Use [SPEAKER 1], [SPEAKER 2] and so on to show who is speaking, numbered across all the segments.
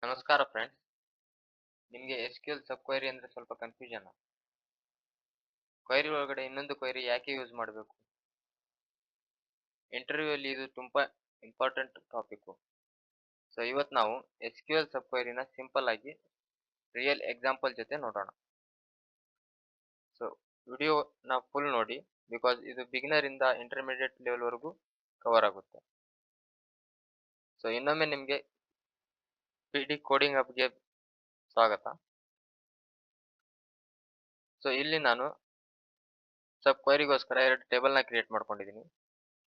[SPEAKER 1] ನಮಸ್ಕಾರ ಫ್ರೆಂಡ್ಸ್. ನಿಮಗೆ ಎಸ್‌ಕ್ಯೂಎಲ್ ಸಬ್ ಕ್ವೆರಿ ಅಂದ್ರೆ ಸ್ವಲ್ಪ ಕನ್ಫ್ಯೂಷನ್. ಕ್ವೆರಿ ಒಳಗಡೆ ಇನ್ನೊಂದು ಕ್ವೆರಿ ಯಾಕೆ ಯೂಸ್ ಮಾಡಬೇಕು? ಇಂಟರ್ವ್ಯೂ ಅಲ್ಲಿ ಇದು ತುಂಬಾ ಇಂಪಾರ್ಟೆಂಟ್ ಟಾಪಿಕ್. ಸೊ ಇವತ್ತು ನಾವು ಎಸ್‌ಕ್ಯೂಎಲ್ ಸಬ್ ಕ್ವೆರಿನ ಸಿಂಪಲ್ ಆಗಿ ರಿಯಲ್ ಎಕ್ಸಾಂಪಲ್ ಜೊತೆ ನೋಡೋಣ. ಸೊ ವಿಡಿಯೋನ ಫುಲ್ ನೋಡಿ, ಬಿಕಾಸ್ ಇದು ಬಿಗಿನರ್ ಇಂದ ಇಂಟರ್ಮೀಡಿಯೇಟ್ ಲೆವೆಲ್ ವರೆಗೂ ಕವರ್ ಆಗುತ್ತೆ. ಸೊ ಇನ್ನೊಮ್ಮೆ ನಿಮಗೆ ಪಿಡಿ ಕೋಡಿಂಗ್ ಹಬ್ಗೆ ಸ್ವಾಗತ. ಸೊ ಇಲ್ಲಿ ನಾನು ಸಬ್ ಕ್ವೆರಿಗೋಸ್ಕರ ಎರಡು ಟೇಬಲ್ನ ಕ್ರಿಯೇಟ್ ಮಾಡ್ಕೊಂಡಿದ್ದೀನಿ.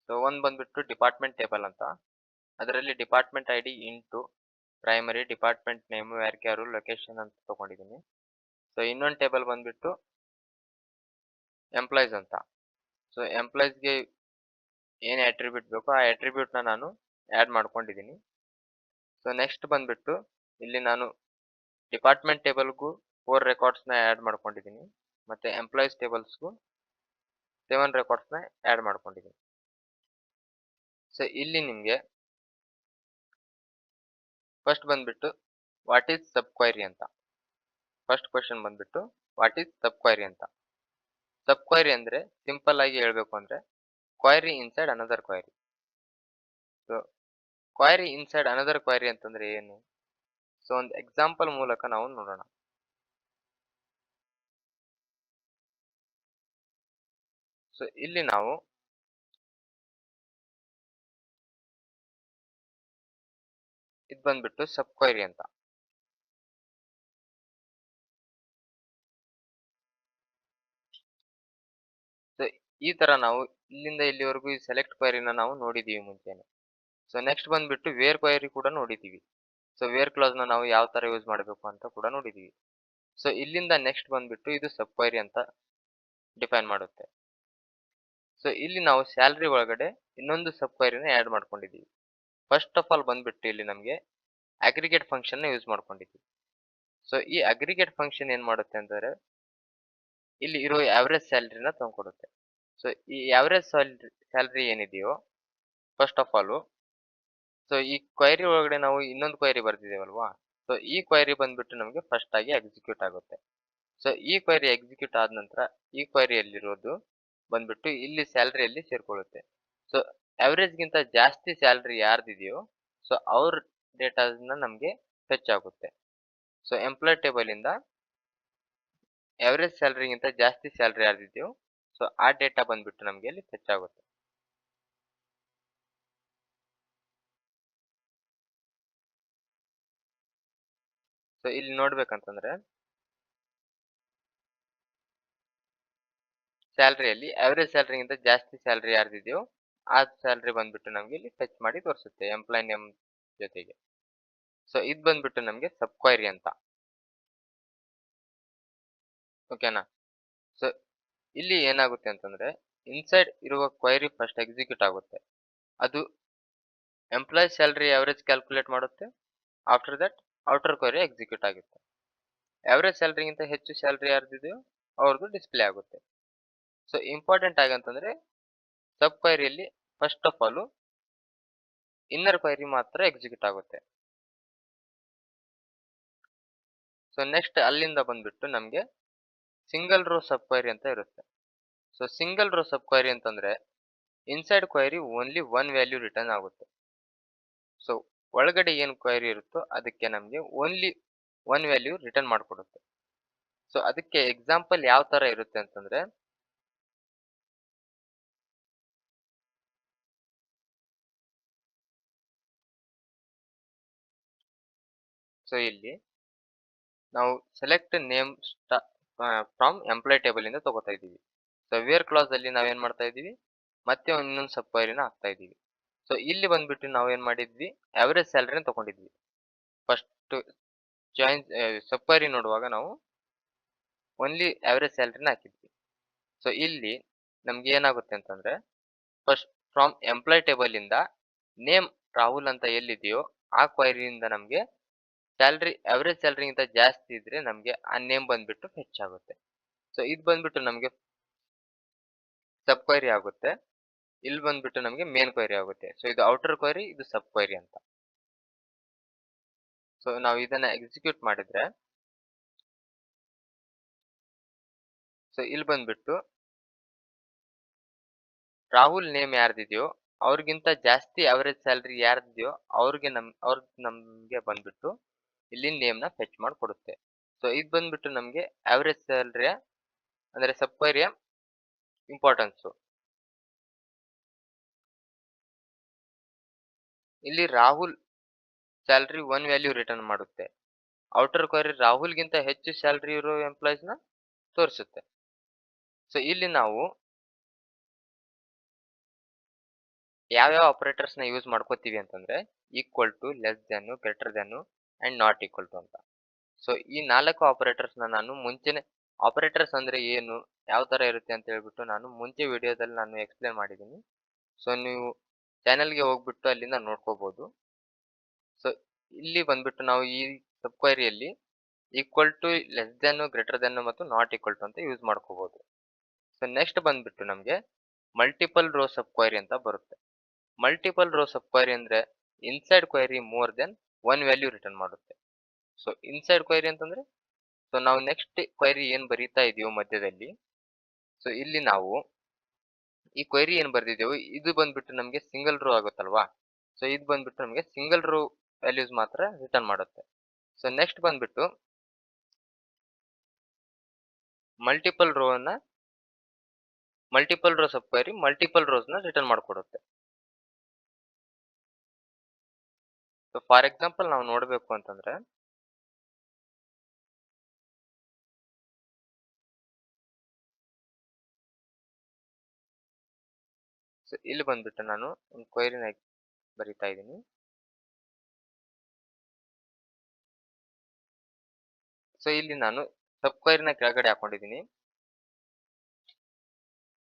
[SPEAKER 1] ಸೊ ಒಂದು ಬಂದ್ಬಿಟ್ಟು ಡಿಪಾರ್ಟ್ಮೆಂಟ್ ಟೇಬಲ್ ಅಂತ. ಅದರಲ್ಲಿ department I D int primary, department name, varchar, location ಅಂತ ತೊಗೊಂಡಿದ್ದೀನಿ. ಸೊ ಇನ್ನೊಂದು ಟೇಬಲ್ ಬಂದ್ಬಿಟ್ಟು ಎಂಪ್ಲಾಯ್ಸ್ ಅಂತ. ಸೊ ಎಂಪ್ಲಾಯ್ಸ್ಗೆ ಏನು ಅಟ್ರಿಬ್ಯೂಟ್ ಬೇಕೋ ಆ ಅಟ್ರಿಬ್ಯೂಟ್ನ ನಾನು ಆ್ಯಡ್ ಮಾಡ್ಕೊಂಡಿದ್ದೀನಿ. ಸೊ ನೆಕ್ಸ್ಟ್ ಬಂದ್ಬಿಟ್ಟು ಇಲ್ಲಿ ನಾನು ಡಿಪಾರ್ಟ್ಮೆಂಟ್ ಟೇಬಲ್ಗೂ 4 ರೆಕಾರ್ಡ್ಸ್ನ ಆ್ಯಡ್ ಮಾಡ್ಕೊಂಡಿದ್ದೀನಿ, ಮತ್ತು ಎಂಪ್ಲಾಯ್ಸ್ ಟೇಬಲ್ಸ್ಗೂ 7 ರೆಕಾರ್ಡ್ಸ್ನ ಆ್ಯಡ್ ಮಾಡ್ಕೊಂಡಿದ್ದೀನಿ. ಸೊ ಇಲ್ಲಿ ನಿಮಗೆ ಫಸ್ಟ್ ಬಂದ್ಬಿಟ್ಟು ವಾಟ್ ಈಸ್ ಸಬ್ ಕ್ವೈರಿ ಅಂತ. ಫಸ್ಟ್ ಕ್ವೆಶನ್ ಬಂದ್ಬಿಟ್ಟು ವಾಟ್ ಈಸ್ ಸಬ್ ಕ್ವೈರಿ ಅಂತ. ಸಬ್ ಕ್ವೈರಿ ಅಂದರೆ ಸಿಂಪಲ್ ಆಗಿ ಹೇಳಬೇಕು ಅಂದರೆ query inside another query. So query inside another query ಅಂತಂದರೆ ಏನು? ಸೊ ಒಂದು ಎಕ್ಸಾಂಪಲ್ ಮೂಲಕ ನಾವು ನೋಡೋಣ. ಸೊ ಇಲ್ಲಿ ನಾವು ಇದು ಬಂದ್ಬಿಟ್ಟು ಸಬ್ ಕ್ವೈರಿ ಅಂತ. ಸೊ ಈ ತರ ನಾವು ಇಲ್ಲಿಂದ ಇಲ್ಲಿವರೆಗೂ ಈ ಸೆಲೆಕ್ಟ್ ಕ್ವೈರಿನ ನಾವು ನೋಡಿದೀವಿ ಮುಂಚೆನೆ. ಸೊ ನೆಕ್ಸ್ಟ್ ಬಂದ್ಬಿಟ್ಟು ವೇರ್ ಕ್ವೈರಿ ಕೂಡ ನೋಡಿದೀವಿ. ಸೊ ವೇರ್ ಕ್ಲಾಸ್ನ ನಾವು ಯಾವ ತರ ಯೂಸ್ ಮಾಡಬೇಕು ಅಂತ ಕೂಡ ನೋಡಿದೀವಿ. ಸೊ ಇಲ್ಲಿಂದ ನೆಕ್ಸ್ಟ್ ಬಂದ್ಬಿಟ್ಟು ಇದು ಸಬ್ ಕ್ವೈರಿ ಅಂತ ಡಿಫೈನ್ ಮಾಡುತ್ತೆ. ಸೊ ಇಲ್ಲಿ ನಾವು ಸ್ಯಾಲ್ರಿ ಒಳಗಡೆ ಇನ್ನೊಂದು ಸಬ್ ಕ್ವೈರಿನ ಆ್ಯಡ್ ಮಾಡ್ಕೊಂಡಿದ್ದೀವಿ. ಫಸ್ಟ್ ಆಫ್ ಆಲ್ ಬಂದ್ಬಿಟ್ಟು ಇಲ್ಲಿ ನಮಗೆ ಅಗ್ರಿಗೇಟ್ ಫಂಕ್ಷನ್ನ ಯೂಸ್ ಮಾಡ್ಕೊಂಡಿದ್ದೀವಿ. ಸೊ ಈ ಅಗ್ರಿಗೇಟ್ ಫಂಕ್ಷನ್ ಏನು ಮಾಡುತ್ತೆ ಅಂದರೆ ಇಲ್ಲಿ ಇರೋ ಆವ್ರೇಜ್ ಸ್ಯಾಲ್ರಿನ ತಂದ್ಕೊಡುತ್ತೆ. ಸೊ ಈ ಆವ್ರೇಜ್ ಸ್ಯಾಲ್ರಿ ಏನಿದೆಯೋ ಫಸ್ಟ್ ಆಫ್ ಆಲು, ಸೊ ಈ ಕ್ವೈರಿ ಒಳಗಡೆ ನಾವು ಇನ್ನೊಂದು ಕ್ವೈರಿ ಬರ್ತಿದ್ದೇವಲ್ವಾ, ಸೊ ಈ ಕ್ವೈರಿ ಬಂದ್ಬಿಟ್ಟು ನಮಗೆ ಫಸ್ಟ್ ಆಗಿ ಎಕ್ಸಿಕ್ಯೂಟ್ ಆಗುತ್ತೆ. ಸೊ ಈ ಕ್ವೈರಿ ಎಕ್ಸಿಕ್ಯೂಟ್ ಆದ ನಂತರ ಈ ಕ್ವೈರಿಯಲ್ಲಿರೋದು ಬಂದ್ಬಿಟ್ಟು ಇಲ್ಲಿ ಸ್ಯಾಲ್ರಿಯಲ್ಲಿ ಸೇರ್ಕೊಳ್ಳುತ್ತೆ. ಸೊ ಗಿಂತ ಜಾಸ್ತಿ ಸ್ಯಾಲ್ರಿ ಯಾರ್ದಿದೆಯೋ ಸೊ ಅವ್ರ ಡೇಟಾನ ನಮಗೆ ಫೆಚ್ ಆಗುತ್ತೆ. ಸೊ ಎಂಪ್ಲಾಯ್ ಟೇಬಲ್ ಇಂದ ಎವರೇಜ್ ಸ್ಯಾಲ್ರಿಗಿಂತ ಜಾಸ್ತಿ ಸ್ಯಾಲ್ರಿ ಯಾರ್ದಿದೆಯೋ ಸೊ ಆ ಡೇಟಾ ಬಂದ್ಬಿಟ್ಟು ನಮಗೆ ಇಲ್ಲಿ ಫೆಚ್ ಆಗುತ್ತೆ. ಸೊ ಇಲ್ಲಿ ನೋಡ್ಬೇಕಂತಂದ್ರೆ ಸ್ಯಾಲ್ರಿಯಲ್ಲಿ ಆವರೇಜ್ ಸ್ಯಾಲ್ರಿಗಿಂತ ಜಾಸ್ತಿ ಸ್ಯಾಲ್ರಿ ಯಾರ್ದಿದೆಯೋ ಆ ಸ್ಯಾಲ್ರಿ ಬಂದ್ಬಿಟ್ಟು ನಮಗೆ ಇಲ್ಲಿ ಫೆಚ್ ಮಾಡಿ ತೋರಿಸುತ್ತೆ ಎಂಪ್ಲಾಯ್ ನೇಮ್ ಜೊತೆಗೆ. ಸೊ ಇದು ಬಂದ್ಬಿಟ್ಟು ನಮಗೆ ಸಬ್ ಕ್ವೈರಿ ಅಂತ. ಓಕೆನಾ? ಸೊ ಇಲ್ಲಿ ಏನಾಗುತ್ತೆ ಅಂತಂದ್ರೆ ಇನ್ಸೈಡ್ ಇರುವ ಕ್ವೈರಿ ಫಸ್ಟ್ ಎಕ್ಸಿಕ್ಯೂಟ್ ಆಗುತ್ತೆ. ಅದು ಎಂಪ್ಲಾಯ್ ಸ್ಯಾಲ್ರಿ ಆವರೇಜ್ ಕ್ಯಾಲ್ಕುಲೇಟ್ ಮಾಡುತ್ತೆ. After that outer query execute ಆಗುತ್ತೆ. ಆವರೇಜ್ ಸ್ಯಾಲ್ರಿಗಿಂತ ಹೆಚ್ಚು ಸ್ಯಾಲ್ರಿ ಯಾರ್ದಿದೆಯೋ ಅವ್ರದ್ದು ಡಿಸ್ಪ್ಲೇ ಆಗುತ್ತೆ. ಸೊ ಇಂಪಾರ್ಟೆಂಟ್ ಆಗಂತಂದ್ರೆ ಸಬ್ ಕ್ವೈರಿಯಲ್ಲಿ first of all inner query ಮಾತ್ರ ಎಕ್ಸಿಕ್ಯೂಟ್ ಆಗುತ್ತೆ. ಸೊ ನೆಕ್ಸ್ಟ್ ಅಲ್ಲಿಂದ ಬಂದ್ಬಿಟ್ಟು ನಮಗೆ ಸಿಂಗಲ್ ರೋ ಸಬ್ ಕ್ವೈರಿ ಅಂತ ಇರುತ್ತೆ. ಸೊ ಸಿಂಗಲ್ ರೋ ಸಬ್ ಕ್ವೈರಿ ಅಂತಂದ್ರೆ inside query only one value return ಆಗುತ್ತೆ. ಸೊ ಒಳಗಡೆ ಏನು ಕ್ವೈರಿ ಇರುತ್ತೋ ಅದಕ್ಕೆ ನಮಗೆ ಓನ್ಲಿ ಒನ್ ವ್ಯಾಲ್ಯೂ ರಿಟರ್ನ್ ಮಾಡಿಕೊಡುತ್ತೆ. ಸೊ ಅದಕ್ಕೆ ಎಕ್ಸಾಂಪಲ್ ಯಾವ ತರ ಇರುತ್ತೆ ಅಂತಂದ್ರೆ ಸೊ ಇಲ್ಲಿ ನಾವು select name from employee table ಇಂದ ತಗೋತಾ ಇದ್ದೀವಿ. ಸೊ ವೇರ್ ಕ್ಲಾಸ್ ಅಲ್ಲಿ ನಾವೇನ್ ಮಾಡ್ತಾ ಇದ್ದೀವಿ, ಮತ್ತೆ ಇನ್ನೊಂದು ಸಬ್ ಕ್ವೈರಿನ ಹಾಕ್ತಾ ಇದ್ದೀವಿ. ಸೊ ಇಲ್ಲಿ ಬಂದ್ಬಿಟ್ಟು ನಾವೇನ್ ಮಾಡಿದ್ವಿ, ಆವರೇಜ್ ಸ್ಯಾಲ್ರಿನ ತಗೊಂಡಿದ್ವಿ. ಫಸ್ಟ್ ಜಾಯಿನ್ ಸಬ್ ಕ್ವೈರಿ ನೋಡುವಾಗ ನಾವು ಓನ್ಲಿ ಆವರೇಜ್ ಸ್ಯಾಲ್ರಿನ ಹಾಕಿದ್ವಿ. ಸೊ ಇಲ್ಲಿ ನಮ್ಗೆ ಏನಾಗುತ್ತೆ ಅಂತಂದ್ರೆ ಫಸ್ಟ್ ಫ್ರಮ್ ಎಂಪ್ಲಾಯ್ ಟೇಬಲ್ ಇಂದ ನೇಮ್ ರಾಹುಲ್ ಅಂತ ಎಲ್ಲಿದೆಯೋ ಆ ಕ್ವೈರಿಯಿಂದ ನಮಗೆ ಸ್ಯಾಲ್ರಿ ಆವರೇಜ್ ಸ್ಯಾಲ್ರಿಗಿಂತ ಜಾಸ್ತಿ ಇದ್ರೆ ನಮಗೆ ಆ ನೇಮ್ ಬಂದ್ಬಿಟ್ಟು ಹೆಚ್ಚಾಗುತ್ತೆ. ಸೊ ಇದು ಬಂದ್ಬಿಟ್ಟು ನಮಗೆ ಸಬ್ ಕ್ವೈರಿ ಆಗುತ್ತೆ. ಇಲ್ಲಿ ಬಂದ್ಬಿಟ್ಟು ನಮಗೆ ಮೇನ್ ಕ್ವೈರಿ ಆಗುತ್ತೆ. ಸೊ ಇದು ಔಟರ್ ಕ್ವೈರಿ, ಇದು ಸಬ್ ಕ್ವೈರಿ ಅಂತ. ಸೊ ನಾವು ಇದನ್ನ ಎಕ್ಸಿಕ್ಯೂಟ್ ಮಾಡಿದ್ರೆ ಸೊ ಇಲ್ಲಿ ಬಂದ್ಬಿಟ್ಟು ರಾಹುಲ್ ನೇಮ್ ಯಾರ್ದಿದೆಯೋ ಅವ್ರಿಗಿಂತ ಜಾಸ್ತಿ ಅವರೇಜ್ ಸ್ಯಾಲರಿ ಯಾರ್ದಿದೆಯೋ ನಮ್ಗೆ ಬಂದ್ಬಿಟ್ಟು ಇಲ್ಲಿ ನೇಮ್ ನ ಫೆಚ್ ಮಾಡಿ ಕೊಡುತ್ತೆ. ಸೊ ಇದು ಬಂದ್ಬಿಟ್ಟು ನಮ್ಗೆ ಅವರೇಜ್ ಸ್ಯಾಲರಿಯ ಅಂದ್ರೆ ಸಬ್ ಕ್ವೆರಿಯ ಇಂಪಾರ್ಟೆನ್ಸ್. ಇಲ್ಲಿ ರಾಹುಲ್ ಸ್ಯಾಲರಿ 1 ವ್ಯಾಲ್ಯೂ ರಿಟರ್ನ್ ಮಾಡುತ್ತೆ. ಔಟರ್ ಕ್ವೆರಿ ರಾಹುಲ್ಗಿಂತ ಹೆಚ್ಚು ಸ್ಯಾಲರಿ ಇರೋ ಎಂಪ್ಲಾಯೀಸ್ ನ ತೋರಿಸುತ್ತೆ. ಸೊ ಇಲ್ಲಿ ನಾವು ಯಾವ್ಯಾವ ಆಪರೇಟರ್ಸ್ ನ ಯೂಸ್ ಮಾಡ್ಕೋತೀವಿ ಅಂತಂದ್ರೆ equal to, less than, greater than and not equal to ಅಂತ. ಸೊ ಈ 4 ಆಪರೇಟರ್ಸ್ ನ ನಾನು ಮುಂಚೆನೆ ಆಪರೇಟರ್ಸ್ ಅಂದ್ರೆ ಏನು, ಯಾವ ತರ ಇರುತ್ತೆ ಅಂತ ಹೇಳ್ಬಿಟ್ಟು ನಾನು ಮುಂಚೆ ವಿಡಿಯೋದಲ್ಲಿ ನಾನು ಎಕ್ಸ್ಪ್ಲೇನ್ ಮಾಡಿದ್ದೀನಿ. ಸೊ ನೀವು ಚಾನೆಲ್ಗೆ ಹೋಗ್ಬಿಟ್ಟು ಅಲ್ಲಿಂದ ನೋಡ್ಕೋಬಹುದು. ಸೊ ಇಲ್ಲಿ ಬಂದ್ಬಿಟ್ಟು ನಾವು ಈ ಸಬ್ ಕ್ವೆರಿಯಲ್ಲಿ equal to, less than, greater than ಮತ್ತು ನಾಟ್ ಈಕ್ವಲ್ ಟು ಅಂತ ಯೂಸ್ ಮಾಡ್ಕೋಬಹುದು. ಸೊ ನೆಕ್ಸ್ಟ್ ಬಂದ್ಬಿಟ್ಟು ನಮಗೆ ಮಲ್ಟಿಪಲ್ ರೋ ಸಬ್ ಕ್ವೆರಿ ಅಂತ ಬರುತ್ತೆ. ಮಲ್ಟಿಪಲ್ ರೋ ಸಬ್ ಕ್ವೆರಿ ಅಂದ್ರೆ inside query more than 1 value return ಮಾಡುತ್ತೆ. ಸೊ ಇನ್ಸೈಡ್ ಕ್ವೆರಿ ಅಂತಂದ್ರೆ ಸೊ ನಾವು ನೆಕ್ಸ್ಟ್ ಕ್ವೆರಿ ಏನ್ ಬರೀತಾ ಇದೀವೋ ಮಧ್ಯದಲ್ಲಿ, ಸೊ ಇಲ್ಲಿ ನಾವು ಈ ಕ್ವೆರಿ ಏನ್ ಬರ್ದಿದ್ದೇವೆ ಇದು ಬಂದ್ಬಿಟ್ಟು ನಮಗೆ ಸಿಂಗಲ್ ರೋ ಆಗುತ್ತಲ್ವಾ. ಸೊ ಇದು ಬಂದ್ಬಿಟ್ಟು ನಮಗೆ ಸಿಂಗಲ್ ರೋ ವ್ಯಾಲ್ಯೂಸ್ ಮಾತ್ರ ರಿಟರ್ನ್ ಮಾಡುತ್ತೆ. ಸೊ ನೆಕ್ಸ್ಟ್ ಬಂದ್ಬಿಟ್ಟು multiple row sub query multiple rose ನ ರಿಟರ್ನ್ ಮಾಡಿಕೊಡುತ್ತೆ. ಸೊ ಫಾರ್ ಎಕ್ಸಾಂಪಲ್ ನಾವು ನೋಡಬೇಕು ಅಂತಂದ್ರೆ ಸೊ ಇಲ್ಲಿ ಬಂದ್ಬಿಟ್ಟು ನಾನು ಒಂದು ಕ್ವೆರಿನ ಬರಿತಾ ಇದ್ದೀನಿ. ಸೊ ಇಲ್ಲಿ ನಾನು ಸಬ್ ಕ್ವೆರಿನ ಕೆಳಗಡೆ ಹಾಕೊಂಡಿದ್ದೀನಿ.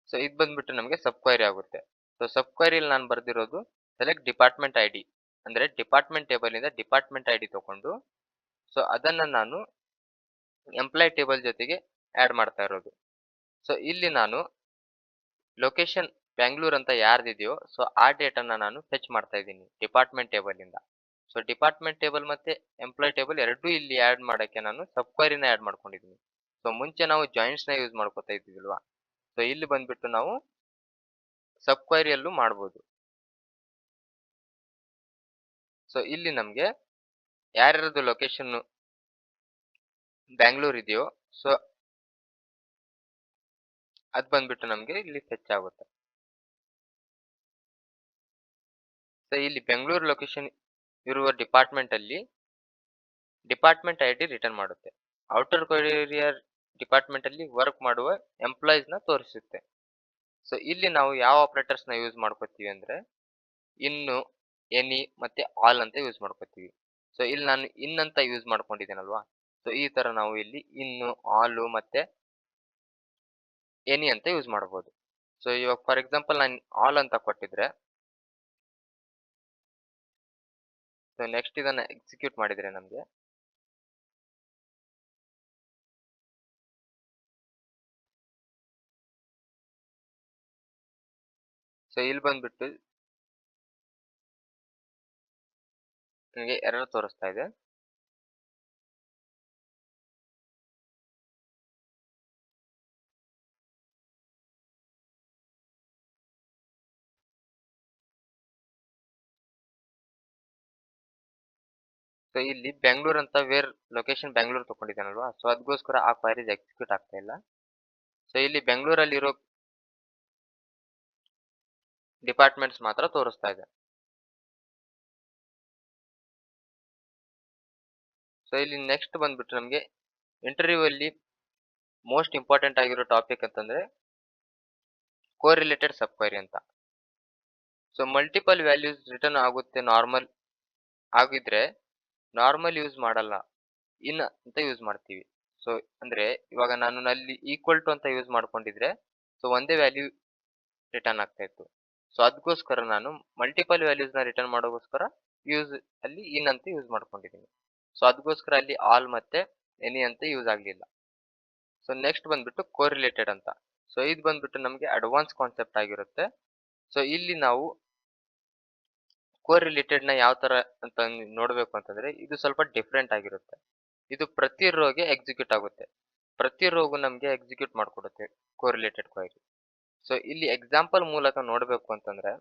[SPEAKER 1] ಸೊ ಇದು ಬಂದ್ಬಿಟ್ಟು ನಮಗೆ ಸಬ್ ಕ್ವೆರಿ ಆಗುತ್ತೆ. ಸೊ ಸಬ್ ಕ್ವೆರಿಯಲ್ಲಿ ನಾನು ಬರ್ದಿರೋದು ಸೆಲೆಕ್ಟ್ ಡಿಪಾರ್ಟ್ಮೆಂಟ್ ಐ ಡಿ, ಅಂದ್ರೆ ಡಿಪಾರ್ಟ್ಮೆಂಟ್ ಟೇಬಲ್ ಇಂದ ಡಿಪಾರ್ಟ್ಮೆಂಟ್ ಐ ಡಿ ತಗೊಂಡು ಸೊ ಅದನ್ನ ನಾನು ಎಂಪ್ಲಾಯ್ ಟೇಬಲ್ ಜೊತೆಗೆ ಆಡ್ ಮಾಡ್ತಾ ಇರೋದು. ಸೊ ಇಲ್ಲಿ ನಾನು ಲೊಕೇಶನ್ ಬ್ಯಾಂಗ್ಳೂರ್ ಅಂತ ಯಾರ್ದಿದೆಯೋ ಸೊ ಆ ಡೇಟನ್ನ ನಾನು ಫೆಚ್ ಮಾಡ್ತಾ ಇದ್ದೀನಿ ಡಿಪಾರ್ಟ್ಮೆಂಟ್ ಟೇಬಲ್ ಇಂದ. ಸೊ ಡಿಪಾರ್ಟ್ಮೆಂಟ್ ಟೇಬಲ್ ಮತ್ತೆ ಎಂಪ್ಲಾಯ್ ಟೇಬಲ್ ಎರಡೂ ಇಲ್ಲಿ ಆಡ್ ಮಾಡಕ್ಕೆ ನಾನು ಸಬ್ ಕ್ವೆರಿನ ಆಡ್ ಮಾಡ್ಕೊಂಡಿದ್ದೀನಿ. ಸೊ ಮುಂಚೆ ನಾವು ಜಾಯಿಂಟ್ಸ್ ನ ಯೂಸ್ ಮಾಡ್ಕೊತಾ ಇದ್ದೀವಲ್ವಾ, ಸೊ ಇಲ್ಲಿ ಬಂದ್ಬಿಟ್ಟು ನಾವು ಸಬ್ ಕ್ವೆರಿಯಲ್ಲೂ ಮಾಡ್ಬೋದು. ಸೊ ಇಲ್ಲಿ ನಮ್ಗೆ ಯಾರ್ಯಾರದು ಲೊಕೇಶನ್ ಬ್ಯಾಂಗ್ಳೂರ್ ಇದೆಯೋ ಸೊ ಅದ್ ಬಂದ್ಬಿಟ್ಟು ನಮ್ಗೆ ಇಲ್ಲಿ ಫೆಚ್ ಆಗುತ್ತೆ. ಸೊ ಇಲ್ಲಿ ಬೆಂಗಳೂರು ಲೊಕೇಶನ್ ಇರುವ ಡಿಪಾರ್ಟ್ಮೆಂಟ್ ಅಲ್ಲಿ ಡಿಪಾರ್ಟ್ಮೆಂಟ್ ಐ ಡಿ ರಿಟರ್ನ್ ಮಾಡುತ್ತೆ. ಔಟರ್ ಕೊರಿಯರ್ ಡಿಪಾರ್ಟ್ಮೆಂಟ್ ಅಲ್ಲಿ ವರ್ಕ್ ಮಾಡುವ ಎಂಪ್ಲಾಯೀಸ್ ನ ತೋರಿಸುತ್ತೆ. ಸೊ ಇಲ್ಲಿ ನಾವು ಯಾವ ಆಪರೇಟರ್ಸ್ ನ ಯೂಸ್ ಮಾಡ್ಕೋತೀವಿ ಅಂದ್ರೆ ಇನ್ನು, ಎನಿ ಮತ್ತೆ ಆಲ್ ಅಂತ ಯೂಸ್ ಮಾಡ್ಕೋತೀವಿ. ಸೊ ಇಲ್ಲಿ ನಾನು ಇನ್ ಅಂತ ಯೂಸ್ ಮಾಡ್ಕೊಂಡಿದ್ದೇನಲ್ವಾ, ಸೊ ಈ ತರ ನಾವು ಇಲ್ಲಿ ಇನ್ನು, ಆಲ್ ಮತ್ತೆ ಎನಿ ಅಂತ ಯೂಸ್ ಮಾಡಬಹುದು. ಸೊ ಇವಾಗ ಫಾರ್ ಎಕ್ಸಾಂಪಲ್ ನಾನು ಆಲ್ ಅಂತ ಕೊಟ್ಟಿದ್ರೆ ಸೊ ನೆಕ್ಸ್ಟ್ ಇದನ್ನ ಎಕ್ಸಿಕ್ಯೂಟ್ ಮಾಡಿದ್ರೆ ನಮ್ಗೆ ಸೊ ಇಲ್ಲಿ ಬಂದ್ಬಿಟ್ಟು ನನಗೆ ಎರರ್ ತೋರಿಸ್ತಾ ಇದೆ. ಸೊ ಇಲ್ಲಿ ಬೆಂಗಳೂರು ಅಂತ ವೇರ್ ಲೊಕೇಶನ್ ಬೆಂಗಳೂರು ತಗೊಂಡಿದ್ದಾನಲ್ವಾ, ಸೊ ಅದಕ್ಕೋಸ್ಕರ ಆ ಕ್ವೈರೀಸ್ ಎಕ್ಸಿಕ್ಯೂಟ್ ಆಗ್ತಾ ಇಲ್ಲ. ಸೊ ಇಲ್ಲಿ ಬೆಂಗಳೂರಲ್ಲಿ ಇರೋ ಡಿಪಾರ್ಟ್ಮೆಂಟ್ಸ್ ಮಾತ್ರ ತೋರಿಸ್ತಾ ಇದೆ. ಸೊ ಇಲ್ಲಿ ನೆಕ್ಸ್ಟ್ ಬಂದ್ಬಿಟ್ಟು ನಮಗೆ ಇಂಟರ್ವ್ಯೂ ಅಲ್ಲಿ ಮೋಸ್ಟ್ ಇಂಪಾರ್ಟೆಂಟ್ ಆಗಿರೋ ಟಾಪಿಕ್ ಅಂತಂದ್ರೆ ಕೋರಿಲೇಟೆಡ್ ಸಬ್ ಕ್ವೆರಿ ಅಂತ. ಸೊ ಮಲ್ಟಿಪಲ್ ವ್ಯಾಲ್ಯೂಸ್ ರಿಟರ್ನ್ ಆಗುತ್ತೆ ನಾರ್ಮಲ್ ಆಗಿದ್ರೆ ನಾರ್ಮಲ್ ಯೂಸ್ ಮಾಡಲ್ಲ, ಇನ್ ಅಂತ ಯೂಸ್ ಮಾಡ್ತೀವಿ. ಸೊ ಅಂದ್ರೆ ಇವಾಗ ನಾನು ನಲ್ಲಿ ಈಕ್ವಲ್ ಟು ಅಂತ ಯೂಸ್ ಮಾಡ್ಕೊಂಡಿದ್ರೆ ಸೊ ಒಂದೇ ವ್ಯಾಲ್ಯೂ ರಿಟರ್ನ್ ಆಗ್ತಾ ಇತ್ತು. ಸೊ ಅದಕ್ಕೋಸ್ಕರ ನಾನು ಮಲ್ಟಿಪಲ್ ವ್ಯಾಲ್ಯೂಸ್ ನ ರಿಟರ್ನ್ ಮಾಡೋಗೋಸ್ಕರ ಯೂಸ್ ಅಲ್ಲಿ ಇನ್ ಅಂತ ಯೂಸ್ ಮಾಡ್ಕೊಂಡಿದ್ದೀನಿ. ಸೊ ಅದಕ್ಕೋಸ್ಕರ ಅಲ್ಲಿ ಆಲ್ ಮತ್ತೆ ಎನಿ ಅಂತ ಯೂಸ್ ಆಗ್ಲಿಲ್ಲ. ಸೊ ನೆಕ್ಸ್ಟ್ ಬಂದ್ಬಿಟ್ಟು ಕೋರಿಲೇಟೆಡ್ ಅಂತ. ಸೊ ಇದು ಬಂದ್ಬಿಟ್ಟು ನಮಗೆ ಅಡ್ವಾನ್ಸ್ ಕಾನ್ಸೆಪ್ಟ್ ಆಗಿರುತ್ತೆ. ಸೊ ಇಲ್ಲಿ ನಾವು ಕೋರಿಲೇಟೆಡ್ ನ ಯಾವ ತರ ಅಂತ ನೋಡ್ಬೇಕು ಅಂತಂದ್ರೆ ಇದು ಸ್ವಲ್ಪ ಡಿಫ್ರೆಂಟ್ ಆಗಿರುತ್ತೆ. ಇದು ಪ್ರತಿ ರೋಗೆ ಎಕ್ಸಿಕ್ಯೂಟ್ ಆಗುತ್ತೆ. ಪ್ರತಿ ರೋಗೂ ನಮ್ಗೆ ಎಕ್ಸಿಕ್ಯೂಟ್ ಮಾಡ್ಕೊಡುತ್ತೆ ಕೋರಿಲೇಟೆಡ್ ಕ್ವೈರಿ. ಸೊ ಇಲ್ಲಿ ಎಕ್ಸಾಂಪಲ್ ಮೂಲಕ ನೋಡ್ಬೇಕು ಅಂತಂದ್ರೆ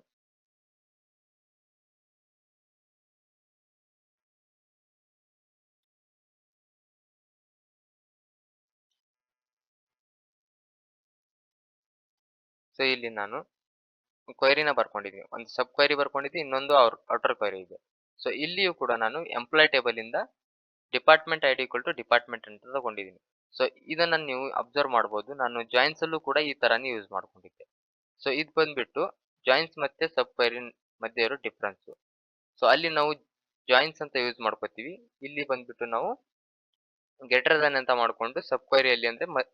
[SPEAKER 1] ಸೊ ಇಲ್ಲಿ ನಾನು ಕ್ವೈರಿನ ಬರ್ಕೊಂಡಿದ್ದೀನಿ. ಒಂದು ಸಬ್ ಕ್ವೈರಿ ಬರ್ಕೊಂಡಿದ್ದೀನಿ, ಇನ್ನೊಂದು ಔಟರ್ ಕ್ವೈರಿ ಇದೆ. ಸೊ ಇಲ್ಲಿಯೂ ಕೂಡ ನಾನು ಎಂಪ್ಲಾಯ್ ಟೇಬಲ್ ಇಂದ department ID equal to department ಅಂತ ತಗೊಂಡಿದ್ದೀನಿ. ಸೊ ಇದನ್ನ ನೀವು ಅಬ್ಸರ್ವ್ ಮಾಡ್ಬೋದು. ನಾನು ಜಾಯಿನ್ಸ್ ಅಲ್ಲೂ ಕೂಡ ಈ ತರಾನೇ ಯೂಸ್ ಮಾಡ್ಕೊಂಡಿದ್ದೆ. ಸೊ ಇದು ಬಂದ್ಬಿಟ್ಟು ಜಾಯಿನ್ಸ್ ಮತ್ತೆ ಸಬ್ ಕ್ವೈರಿ ಮಧ್ಯೆ ಇರೋ ಡಿಫ್ರೆನ್ಸ್. ಸೊ ಅಲ್ಲಿ ನಾವು ಜಾಯಿನ್ಸ್ ಅಂತ ಯೂಸ್ ಮಾಡ್ಕೋತೀವಿ. ಇಲ್ಲಿ ಬಂದ್ಬಿಟ್ಟು ನಾವು ಗೆಟರ್ ದನ್ ಅಂತ ಮಾಡ್ಕೊಂಡು ಸಬ್ ಕ್ವೈರಿ ಎಲ್ಲಿ ಅಂದ್ರೆ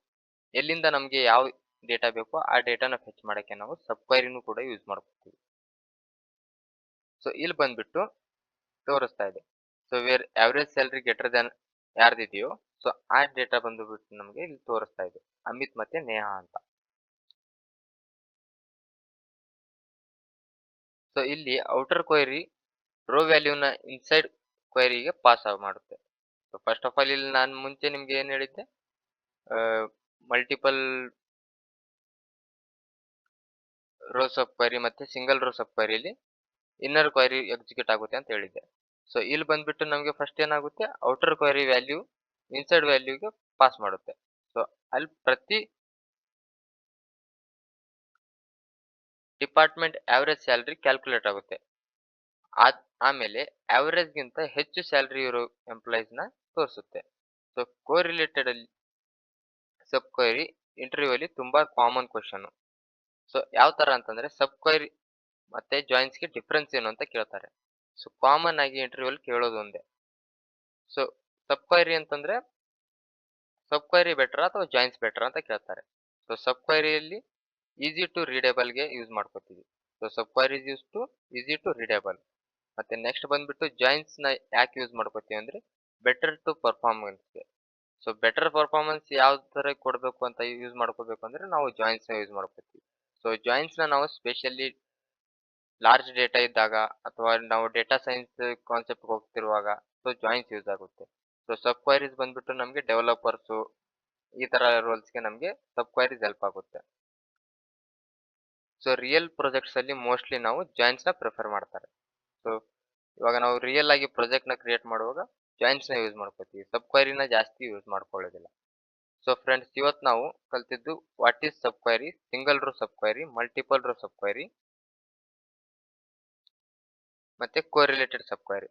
[SPEAKER 1] ಎಲ್ಲಿಂದ ನಮ್ಗೆ ಯಾವ ಡೇಟಾ ಬೇಕೋ ಆ ಡೇಟಾನ ಫೆಚ್ ಮಾಡಕ್ಕೆ ನಾವು ಸಬ್ ಕ್ವೈರಿನೂ ಕೂಡ ಯೂಸ್ ಮಾಡ್ಕೊತೀವಿ. ಸೊ ಇಲ್ಲಿ ಬಂದ್ಬಿಟ್ಟು ತೋರಿಸ್ತಾ ಇದೆ. So where average salary greater than ಯಾರ್ದಿದೆಯೋ ಸೊ ಆ ಡೇಟಾ ಬಂದ್ಬಿಟ್ಟು ನಮಗೆ ಇಲ್ಲಿ ತೋರಿಸ್ತಾ ಇದೆ, ಅಮಿತ್ ಮತ್ತೆ ನೇಹಾ ಅಂತ. ಸೊ ಇಲ್ಲಿ ಔಟರ್ ಕ್ವೈರಿ ರೋ ವ್ಯಾಲ್ಯೂನ ಇನ್ಸೈಡ್ ಕ್ವೈರಿಗೆ ಪಾಸ್ ಮಾಡುತ್ತೆ. ಸೊ ಫಸ್ಟ್ ಆಫ್ ಆಲ್ ಇಲ್ಲಿ ನಾನು ಮುಂಚೆ ನಿಮ್ಗೆ ಏನ್ ಹೇಳಿದ್ದೆ, ಮಲ್ಟಿಪಲ್ ರೋ ಸಬ್ ಕ್ವೈರಿ ಮತ್ತೆ ಸಿಂಗಲ್ ರೋ ಸಬ್ ಕ್ವೈರಿಯಲ್ಲಿ ಇನ್ನರ್ ಕ್ವೈರಿ ಎಕ್ಸಿಕ್ಯೂಟ್ ಆಗುತ್ತೆ ಅಂತ ಹೇಳಿದ್ದೆ. ಸೊ ಇಲ್ಲಿ ಬಂದ್ಬಿಟ್ಟು ನಮಗೆ ಫಸ್ಟ್ ಏನಾಗುತ್ತೆ, ಔಟರ್ ಕ್ವೈರಿ ವ್ಯಾಲ್ಯೂ ಇನ್ಸೈಡ್ ವ್ಯಾಲ್ಯೂಗೆ ಪಾಸ್ ಮಾಡುತ್ತೆ. ಸೊ ಅಲ್ಲಿ ಪ್ರತಿ ಡಿಪಾರ್ಟ್ಮೆಂಟ್ ಆವರೇಜ್ ಸ್ಯಾಲರಿ ಕ್ಯಾಲ್ಕುಲೇಟ್ ಆಗುತ್ತೆ. ಆಮೇಲೆ ಆವರೇಜ್ ಗಿಂತ ಹೆಚ್ಚು ಸ್ಯಾಲರಿ ಇರೋ ಎಂಪ್ಲಾಯೀಸ್ ನ ತೋರಿಸುತ್ತೆ. ಸೊ ಕೋರಿಲೇಟೆಡ್ ಅಲ್ಲಿ ಸಬ್ ಕ್ವೈರಿ ಇಂಟರ್ವ್ಯೂ ಅಲ್ಲಿ ತುಂಬಾ ಕಾಮನ್ ಕ್ವಶನ್. ಸೊ ಯಾವ ತರ ಅಂತಂದ್ರೆ ಸಬ್ ಕ್ವೈರಿ ಮತ್ತೆ ಜಾಯಿನ್ಸ್ ಗೆ ಡಿಫ್ರೆನ್ಸ್ ಏನು ಅಂತ ಕೇಳ್ತಾರೆ. ಸೊ ಕಾಮನ್ ಆಗಿ ಇಂಟರ್ವ್ಯೂ ಅಲ್ಲಿ ಕೇಳೋದು ಒಂದೇ. ಸೊ ಸಬ್ ಕ್ವೈರಿ ಅಂತಂದ್ರೆ ಸಬ್ ಕ್ವೈರಿ ಬೆಟರ್ ಅಥವಾ ಜಾಯಿನ್ಸ್ ಬೆಟರ್ ಅಂತ ಕೇಳ್ತಾರೆ. ಸೊ ಸಬ್ ಕ್ವೈರಿಯಲ್ಲಿ ಈಸಿ ಟು ರೀಡೇಬಲ್ ಗೆ ಯೂಸ್ ಮಾಡ್ಕೋತೀವಿ. So sub query use to easy to readable. ಮತ್ತೆ ನೆಕ್ಸ್ಟ್ ಬಂದ್ಬಿಟ್ಟು ಜಾಯಿನ್ಸ್ ನ ಯಾಕೆ ಯೂಸ್ ಮಾಡ್ಕೋತೀವಿ ಅಂದ್ರೆ ಬೆಟರ್ ಟು ಪರ್ಫಾರ್ಮೆನ್ಸ್ ಗೆ. ಸೊ ಬೆಟರ್ ಪರ್ಫಾರ್ಮೆನ್ಸ್ ಯಾವ ತರ ಕೊಡಬೇಕು ಅಂತ ಯೂಸ್ ಮಾಡ್ಕೋಬೇಕು ಅಂದ್ರೆ ನಾವು ಜಾಯಿನ್ಸ್ ನ ಯೂಸ್ ಮಾಡ್ಕೋತೀವಿ. ಸೊ ಜಾಯಿನ್ಸ್ ನ ನಾವು ಸ್ಪೆಷಲಿ ಲಾರ್ಜ್ ಡೇಟಾ ಇದ್ದಾಗ ಅಥವಾ ನಾವು ಡೇಟಾ ಸೈನ್ಸ್ ಕಾನ್ಸೆಪ್ಟ್ ಹೋಗ್ತಿರುವಾಗ ಸೊ ಜಾಯಿನ್ಸ್ ಯೂಸ್ ಆಗುತ್ತೆ. ಸೊ ಸಬ್ ಕ್ವೈರೀಸ್ ಬಂದ್ಬಿಟ್ಟು ನಮಗೆ ಡೆವಲಪರ್ಸು ಈ ತರ ರೋಲ್ಸ್ಗೆ ನಮಗೆ ಸಬ್ ಕ್ವೈರೀಸ್ ಹೆಲ್ಪ್ ಆಗುತ್ತೆ. ಸೊ ರಿಯಲ್ ಪ್ರಾಜೆಕ್ಟ್ಸ್ ಅಲ್ಲಿ ಮೋಸ್ಟ್ಲಿ ನಾವು ಜಾಯಿನ್ಸ್ ನ ಪ್ರಿಫರ್ ಮಾಡ್ತಾರೆ. ಸೊ ಇವಾಗ ನಾವು ರಿಯಲ್ ಆಗಿ ಪ್ರಾಜೆಕ್ಟ್ ನ ಕ್ರಿಯೇಟ್ ಮಾಡುವಾಗ ಜಾಯಿನ್ಸ್ ನ ಯೂಸ್ ಮಾಡ್ಕೋತೀವಿ, ಸಬ್ ಕ್ವೈರಿನ ಜಾಸ್ತಿ ಯೂಸ್ ಮಾಡ್ಕೊಳ್ಳೋದಿಲ್ಲ. ಸೊ ಫ್ರೆಂಡ್ಸ್, ಇವತ್ತು ನಾವು ಕಲ್ತಿದ್ದು what is subquery, single row sub query, multiple row sub query ಮತ್ತೆ correlated subquery.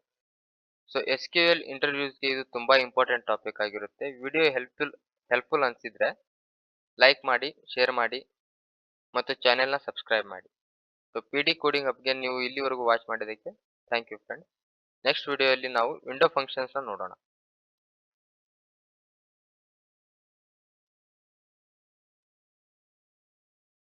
[SPEAKER 1] So SQL ಇಂಟರ್ವ್ಯೂಸ್ಗೆ ಇದು ತುಂಬಾ ಇಂಪಾರ್ಟೆಂಟ್ ಟಾಪಿಕ್ ಆಗಿರುತ್ತೆ. ವಿಡಿಯೋ ಹೆಲ್ಪ್ಫುಲ್ ಅನ್ಸಿದ್ರೆ ಲೈಕ್ ಮಾಡಿ, ಶೇರ್ ಮಾಡಿ ಮತ್ತು ಚಾನೆಲ್ನ ಸಬ್ಸ್ಕ್ರೈಬ್ ಮಾಡಿ. ಸೊ PD ಕೋಡಿಂಗ್ ಹಬ್ಗೆ ನೀವು ಇಲ್ಲಿವರೆಗೂ ವಾಚ್ ಮಾಡಿದ್ದಕ್ಕೆ ಥ್ಯಾಂಕ್ ಯು ಫ್ರೆಂಡ್ಸ್. ನೆಕ್ಸ್ಟ್ ವಿಡಿಯೋಯಲ್ಲಿ ನಾವು ವಿಂಡೋ ಫಂಕ್ಷನ್ಸ್ ನೋಡೋಣ.